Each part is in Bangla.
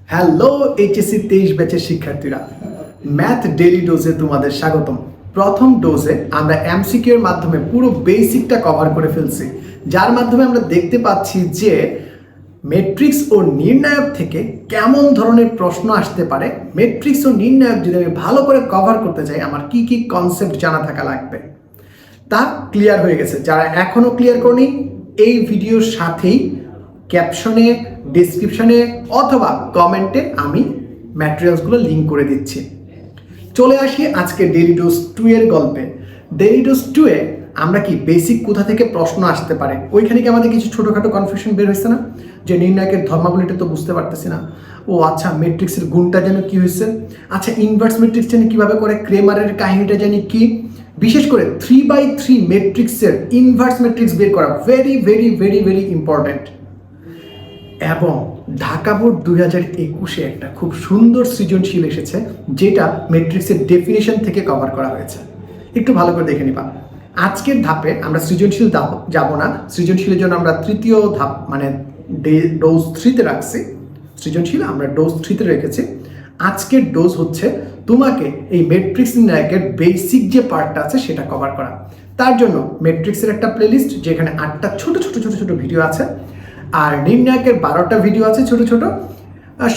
হ্যালো এইচএসসি 23 ব্যাচের শিক্ষার্থীরা, ম্যাথ ডেইলি ডোজে তোমাদের স্বাগতম। প্রথম ডোজে আমরা এমসিকিউ এর মাধ্যমে পুরো বেসিকটা কভার করে ফেলছি, যার মাধ্যমে আমরা দেখতে পাচ্ছি যে ম্যাট্রিক্স ও নির্ণায়ক থেকে কেমন ধরনের প্রশ্ন আসতে পারে। ম্যাট্রিক্স ও নির্ণায়ক যদি আমি ভালো করে কভার করতে চাই, আমার কি কি কনসেপ্ট জানা থাকা লাগবে তা ক্লিয়ার হয়ে গেছে। যারা এখনো ক্লিয়ার করনি, এই ভিডিওর সাথেই ক্যাপশনে, ডেসক্রিপশনে অথবা কমেন্টে আমি ম্যাটেরিয়ালসগুলো লিঙ্ক করে দিচ্ছি। চলে আসি আজকে ডেইলি ডোজ 2 এর গল্পে। ডেইলি ডোজ 2 এ আমরা কি বেসিক কোথা থেকে প্রশ্ন আসতে পারে, ওইখানে কি আমাদের কিছু ছোটোখাটো কনফিউশন বের হয়েছে না, যে নির্ণায়কের ধর্মাবলীটা তো বুঝতে পারতেছি না, ও আচ্ছা ম্যাট্রিক্সের গুণটা যেন কি হয়েছে, আচ্ছা ইনভার্স ম্যাট্রিক্স জানি কীভাবে করে, ক্রেমারের কাহিনীটা জানি কি, বিশেষ করে 3/3 ম্যাট্রিক্সের ইনভার্স ম্যাট্রিক্স বের করা very very very very important. এবং ঢাকা বোর্ড 2021-এ একটা খুব সুন্দর সৃজনশীল এসেছে, যেটা ম্যাট্রিক্সের ডেফিনেশন থেকে কভার করা হয়েছে। একটু ভালো করে দেখে নিবা। আজকের ধাপে আমরা সৃজনশীল যাব না, সৃজনশীলের জন্য আমরা তৃতীয় ধাপ মানে ডোজ 3-তে রাখছি। সৃজনশীল আমরা ডোজ 3-তে রেখেছি। আজকের ডোজ হচ্ছে তোমাকে এই ম্যাট্রিক্স নির্ণায়কের বেসিক যে পার্টটা আছে সেটা কভার করা। তার জন্য ম্যাট্রিক্সের একটা প্লেলিস্ট, যেখানে 8টা ছোট ছোট ছোট ছোট ভিডিও আছে, আর নির্ণায়কের 12টা ভিডিও আছে ছোট ছোট।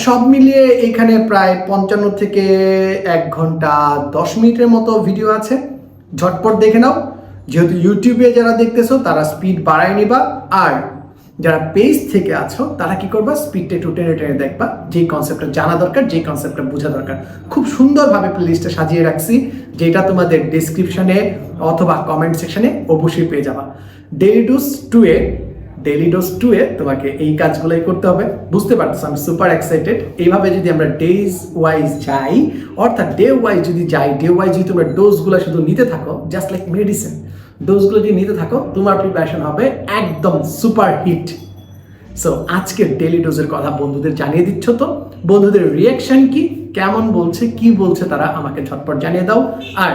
সব মিলিয়ে এখানে প্রায় 55 থেকে 1 ঘন্টা 10 মিনিটের মতো ভিডিও আছে। ঝটপট দেখে নাও। যেহেতু ইউটিউবে যারা দেখতেছো তারা স্পিড বাড়ায় নিবা, আর যারা পেজ থেকে আছো তারা কি করবা, স্পিডটা একটু টেনে টেনে দেখবা। যেই কনসেপ্টটা জানা দরকার, যেই কনসেপ্টটা বোঝা দরকার, খুব সুন্দরভাবে প্লেলিস্টটা সাজিয়ে রাখছি, যেটা তোমাদের ডেসক্রিপশনে অথবা কমেন্ট সেকশনে অবশ্যই পেয়ে যাবা। ডেইলি ডোজ 2 এ তোমাকে এই কাজগুলোই করতে হবে। বুঝতে পারছো আমি সুপার এক্সাইটেড। এইভাবে যদি আমরা ডেজ ওয়াইজ যাই, অর্থাৎ ডে ওয়াইজ যদি তোমরা ডোজগুলো শুধু নিতে থাকো, জাস্ট লাইক মেডিসিন, ডোজগুলো যদি নিতে থাকো, তোমার প্রিপারেশন হবে একদম সুপার হিট। সো আজকের ডেইলি ডোজের কথা বন্ধুদের জানিয়ে দিচ্ছ তো? বন্ধুদের রিয়াকশন কি, কেমন বলছে, কি বলছে তারা আমাকে ঝটপট জানিয়ে দাও। আর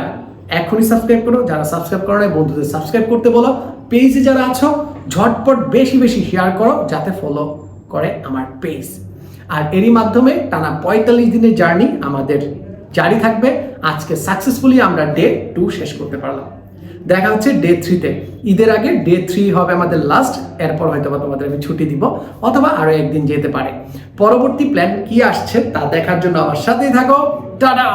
এখনই সাবস্ক্রাইব করো, যারা সাবস্ক্রাইব করো না বন্ধুদের সাবস্ক্রাইব করতে বলো। পেজে যারা আছো ঝটপট বেশি বেশি শেয়ার করো, যাতে ফলো করে আমার পেজ। আর এরই মাধ্যমে টানা 45 দিনের জার্নি আমাদের জারি থাকবে। আজকে সাকসেসফুলি আমরা ডে 2 শেষ করতে পারলাম। দেখা হচ্ছে ডে 3-তে। ঈদের আগে ডে 3 হবে আমাদের লাস্ট। এরপর হয়তো বা তোমাদের আমি ছুটি দিব, অথবা আরো একদিন যেতে পারে। পরবর্তী প্ল্যান কি আসছে তা দেখার জন্য আমার সাথেই থাকো। টাটা।